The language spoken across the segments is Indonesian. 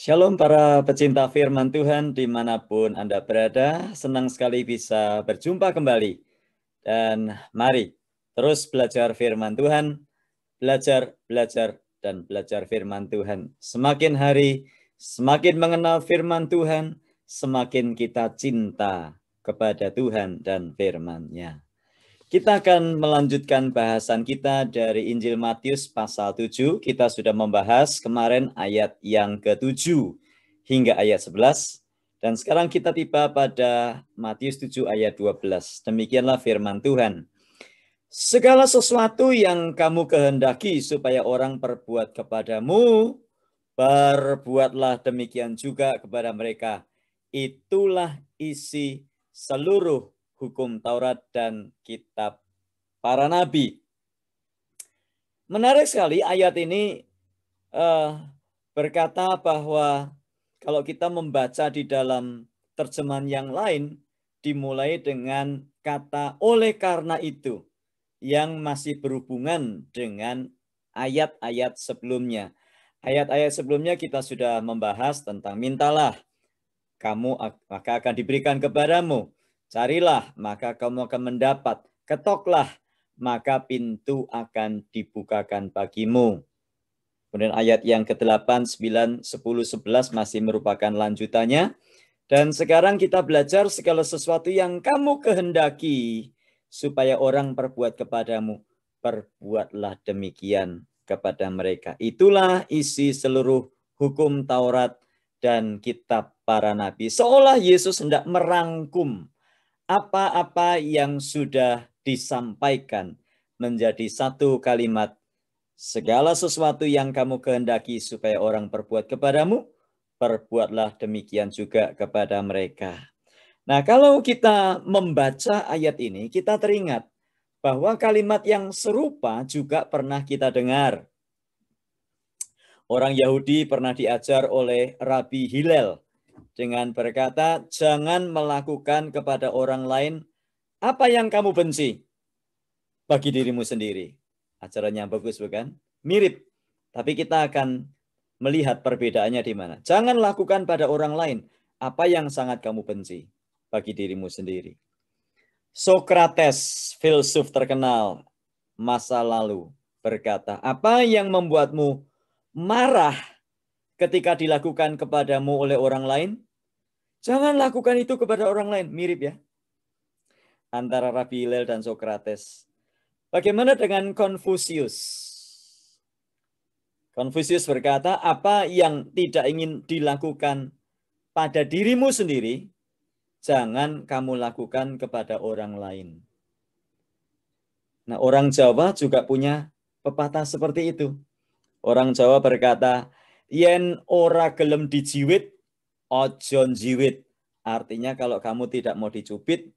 Shalom para pecinta firman Tuhan dimanapun Anda berada. Senang sekali bisa berjumpa kembali. Dan mari terus belajar firman Tuhan. Belajar, dan belajar firman Tuhan. Semakin hari, semakin mengenal firman Tuhan, semakin kita cinta kepada Tuhan dan firman-Nya. Kita akan melanjutkan bahasan kita dari Injil Matius pasal 7. Kita sudah membahas kemarin ayat yang ke-7 hingga ayat 11. Dan sekarang kita tiba pada Matius 7 ayat 12. Demikianlah firman Tuhan. Segala sesuatu yang kamu kehendaki supaya orang perbuat kepadamu, perbuatlah demikian juga kepada mereka. Itulah isi seluruh hukum Taurat dan kitab para nabi. Menarik sekali ayat ini berkata bahwa kalau kita membaca di dalam terjemahan yang lain, dimulai dengan kata oleh karena itu, yang masih berhubungan dengan ayat-ayat sebelumnya. Ayat-ayat sebelumnya kita sudah membahas tentang mintalah, kamu maka akan diberikan kepadamu. Carilah, maka kamu akan mendapat. Ketoklah, maka pintu akan dibukakan bagimu. Kemudian ayat yang ke-8, 9, 10, 11 masih merupakan lanjutannya. Dan sekarang kita belajar segala sesuatu yang kamu kehendaki supaya orang perbuat kepadamu, perbuatlah demikian kepada mereka. Itulah isi seluruh hukum Taurat dan kitab para nabi. Seolah Yesus hendak merangkum apa-apa yang sudah disampaikan menjadi satu kalimat. Segala sesuatu yang kamu kehendaki supaya orang perbuat kepadamu, perbuatlah demikian juga kepada mereka. Nah, kalau kita membaca ayat ini, kita teringat bahwa kalimat yang serupa juga pernah kita dengar. Orang Yahudi pernah diajar oleh Rabi Hillel dengan berkata, jangan melakukan kepada orang lain apa yang kamu benci bagi dirimu sendiri. Ajarannya bagus bukan? Mirip. Tapi kita akan melihat perbedaannya di mana. Jangan lakukan pada orang lain apa yang sangat kamu benci bagi dirimu sendiri. Sokrates, filsuf terkenal masa lalu, berkata, apa yang membuatmu marah ketika dilakukan kepadamu oleh orang lain? Jangan lakukan itu kepada orang lain. Mirip ya, antara Rabi Hillel dan Sokrates. Bagaimana dengan Konfusius? Konfusius berkata, apa yang tidak ingin dilakukan pada dirimu sendiri, jangan kamu lakukan kepada orang lain. Nah, orang Jawa juga punya pepatah seperti itu. Orang Jawa berkata, yen ora gelem dijiwit, ojo njiwit. Artinya kalau kamu tidak mau dicubit,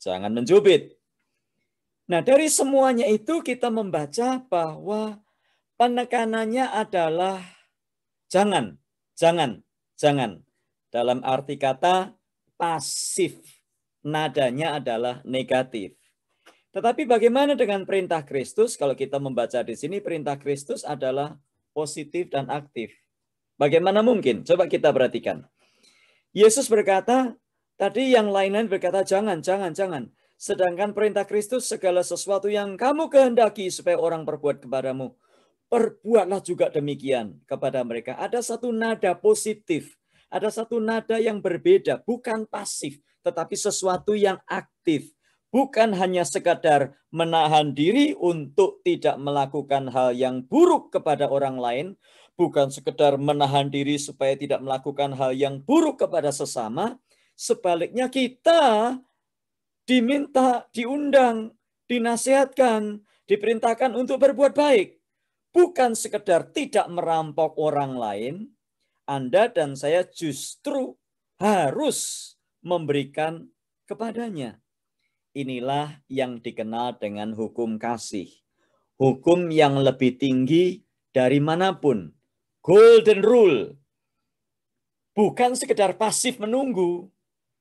jangan mencubit. Nah, dari semuanya itu kita membaca bahwa penekanannya adalah jangan, jangan, jangan. Dalam arti kata pasif, nadanya adalah negatif. Tetapi bagaimana dengan perintah Kristus? Kalau kita membaca di sini, perintah Kristus adalah positif dan aktif. Bagaimana mungkin? Coba kita perhatikan. Yesus berkata, tadi yang lain-lain berkata jangan, jangan, jangan. Sedangkan perintah Kristus, segala sesuatu yang kamu kehendaki supaya orang perbuat kepadamu, perbuatlah juga demikian kepada mereka. Ada satu nada positif, ada satu nada yang berbeda, bukan pasif, tetapi sesuatu yang aktif. Bukan hanya sekadar menahan diri untuk tidak melakukan hal yang buruk kepada orang lain, bukan sekedar menahan diri supaya tidak melakukan hal yang buruk kepada sesama. Sebaliknya kita diminta, diundang, dinasihatkan, diperintahkan untuk berbuat baik. Bukan sekedar tidak merampok orang lain, Anda dan saya justru harus memberikan kepadanya. Inilah yang dikenal dengan hukum kasih. Hukum yang lebih tinggi dari manapun. Golden rule. Bukan sekedar pasif menunggu,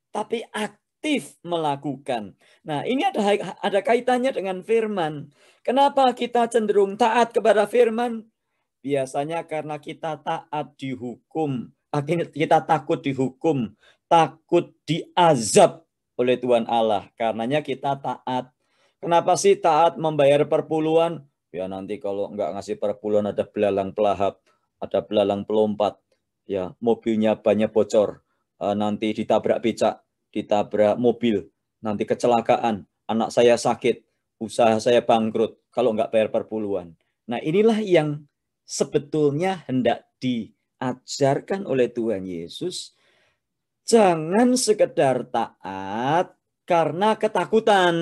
tapi aktif melakukan. Nah, ini ada kaitannya dengan firman. Kenapa kita cenderung taat kepada firman? Biasanya karena kita taat dihukum Akhirnya kita takut dihukum, takut diazab oleh Tuhan Allah. Karenanya kita taat. Kenapa sih taat membayar perpuluhan? Ya nanti kalau nggak ngasih perpuluhan ada belalang pelahap, ada belalang pelompat, ya mobilnya banyak bocor, nanti ditabrak becak, ditabrak mobil, nanti kecelakaan, anak saya sakit, usaha saya bangkrut kalau nggak bayar perpuluhan. Nah inilah yang sebetulnya hendak diajarkan oleh Tuhan Yesus. Jangan sekedar taat karena ketakutan.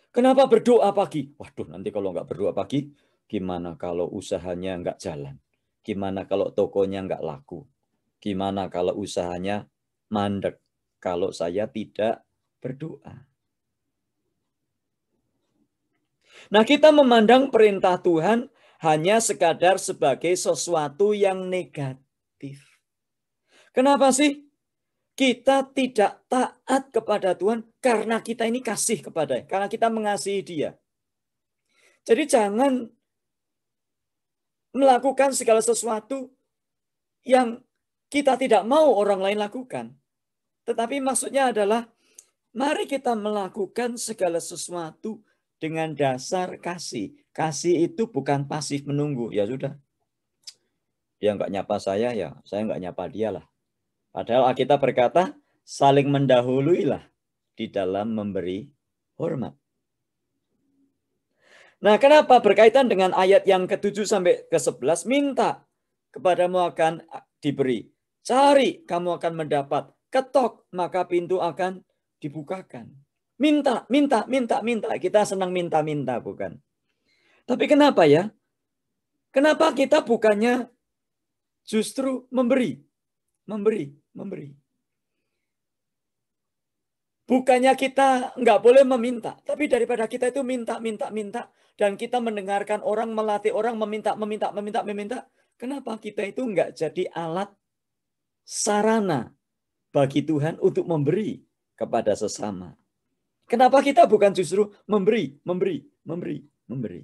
Kenapa berdoa pagi? Waduh, nanti kalau nggak berdoa pagi, gimana kalau usahanya nggak jalan? Gimana kalau tokonya nggak laku? Gimana kalau usahanya mandek? Kalau saya tidak berdoa. Nah, kita memandang perintah Tuhan hanya sekadar sebagai sesuatu yang negatif. Kenapa sih kita tidak taat kepada Tuhan? Karena kita ini kasih kepada-Nya, karena kita mengasihi Dia. Jadi jangan melakukan segala sesuatu yang kita tidak mau orang lain lakukan. Tetapi maksudnya adalah mari kita melakukan segala sesuatu dengan dasar kasih. Kasih itu bukan pasif menunggu. Ya sudah, dia nggak nyapa saya, ya saya nggak nyapa dia lah. Padahal Alkitab berkata, saling mendahuluilah di dalam memberi hormat. Nah, kenapa berkaitan dengan ayat yang ke-7 sampai ke-11? Minta, kepadamu akan diberi. Cari, kamu akan mendapat. Ketok, maka pintu akan dibukakan. Minta, minta, minta, minta. Kita senang minta-minta, bukan? Tapi kenapa ya? Kenapa kita bukannya justru memberi? Memberi, memberi. Bukannya kita nggak boleh meminta, tapi daripada kita itu minta, minta, minta, dan kita mendengarkan orang, melatih orang, meminta, meminta, meminta, meminta. Kenapa kita itu nggak jadi alat sarana bagi Tuhan untuk memberi kepada sesama? Kenapa kita bukan justru memberi, memberi, memberi, memberi?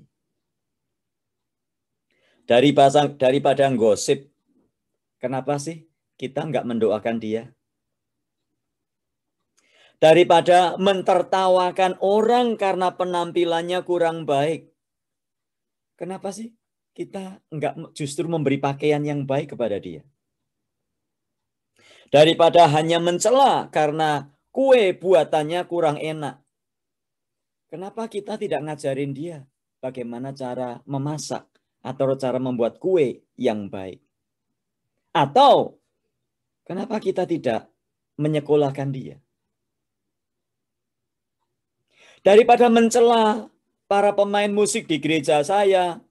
Daripada gosip, kenapa sih kita nggak mendoakan dia? Daripada mentertawakan orang karena penampilannya kurang baik. Kenapa sih kita enggak justru memberi pakaian yang baik kepada dia? Daripada hanya mencela karena kue buatannya kurang enak. Kenapa kita tidak ngajarin dia bagaimana cara memasak atau cara membuat kue yang baik? Atau kenapa kita tidak menyekolahkan dia? Daripada mencela para pemain musik di gereja saya,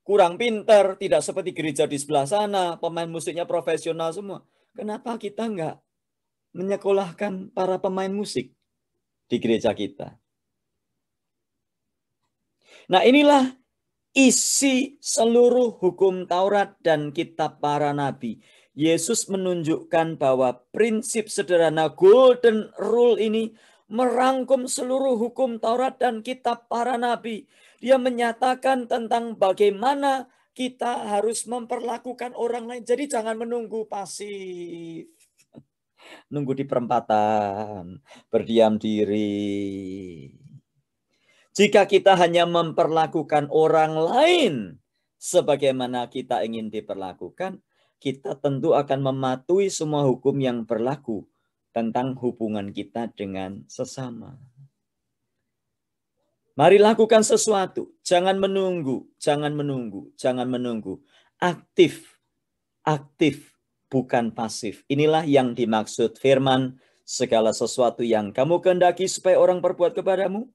kurang pinter, tidak seperti gereja di sebelah sana, pemain musiknya profesional semua. Kenapa kita enggak menyekolahkan para pemain musik di gereja kita? Nah inilah isi seluruh hukum Taurat dan kitab para nabi. Yesus menunjukkan bahwa prinsip sederhana golden rule ini merangkum seluruh hukum Taurat dan kitab para nabi. Dia menyatakan tentang bagaimana kita harus memperlakukan orang lain. Jadi jangan menunggu pasif. Nunggu di perempatan, berdiam diri. Jika kita hanya memperlakukan orang lain sebagaimana kita ingin diperlakukan, kita tentu akan mematuhi semua hukum yang berlaku tentang hubungan kita dengan sesama. Mari lakukan sesuatu, jangan menunggu, jangan menunggu, jangan menunggu. Aktif, aktif, bukan pasif. Inilah yang dimaksud firman, segala sesuatu yang kamu kehendaki supaya orang perbuat kepadamu,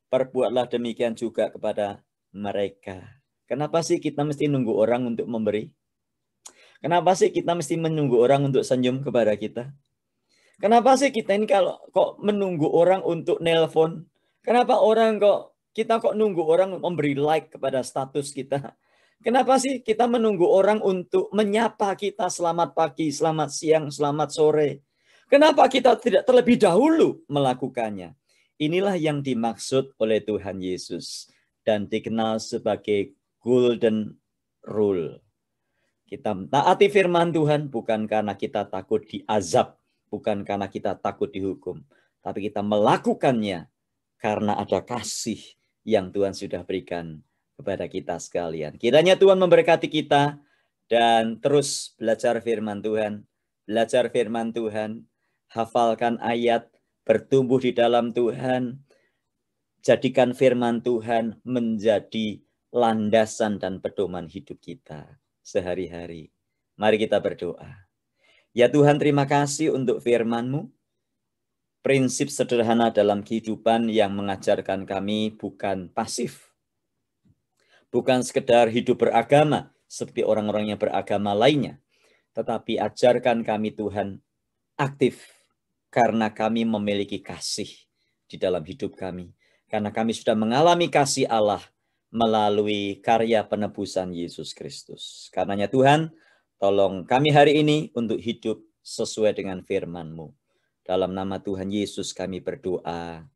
perbuatlah demikian juga kepada mereka. Kenapa sih kita mesti nunggu orang untuk memberi? Kenapa sih kita mesti menunggu orang untuk senyum kepada kita? Kenapa sih kita ini kalau kok menunggu orang untuk nelpon? Kenapa kita kok nunggu orang memberi like kepada status kita? Kenapa sih kita menunggu orang untuk menyapa kita selamat pagi, selamat siang, selamat sore? Kenapa kita tidak terlebih dahulu melakukannya? Inilah yang dimaksud oleh Tuhan Yesus dan dikenal sebagai golden rule. Kita taati firman Tuhan bukan karena kita takut diazab, bukan karena kita takut dihukum, tapi kita melakukannya karena ada kasih yang Tuhan sudah berikan kepada kita sekalian. Kiranya Tuhan memberkati kita dan terus belajar firman Tuhan. Belajar firman Tuhan, hafalkan ayat, bertumbuh di dalam Tuhan. Jadikan firman Tuhan menjadi landasan dan pedoman hidup kita sehari-hari. Mari kita berdoa. Ya Tuhan, terima kasih untuk firman-Mu. Prinsip sederhana dalam kehidupan yang mengajarkan kami bukan pasif. Bukan sekedar hidup beragama seperti orang-orang yang beragama lainnya. Tetapi ajarkan kami Tuhan aktif karena kami memiliki kasih di dalam hidup kami. Karena kami sudah mengalami kasih Allah melalui karya penebusan Yesus Kristus. Karenanya Tuhan, tolong kami hari ini untuk hidup sesuai dengan firman-Mu. Dalam nama Tuhan Yesus kami berdoa.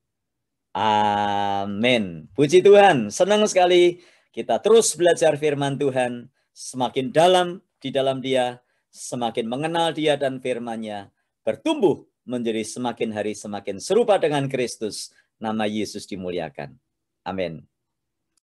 Amin. Puji Tuhan, senang sekali kita terus belajar firman Tuhan. Semakin dalam di dalam Dia, semakin mengenal Dia dan firman-Nya, bertumbuh menjadi semakin hari semakin serupa dengan Kristus. Nama Yesus dimuliakan. Amin.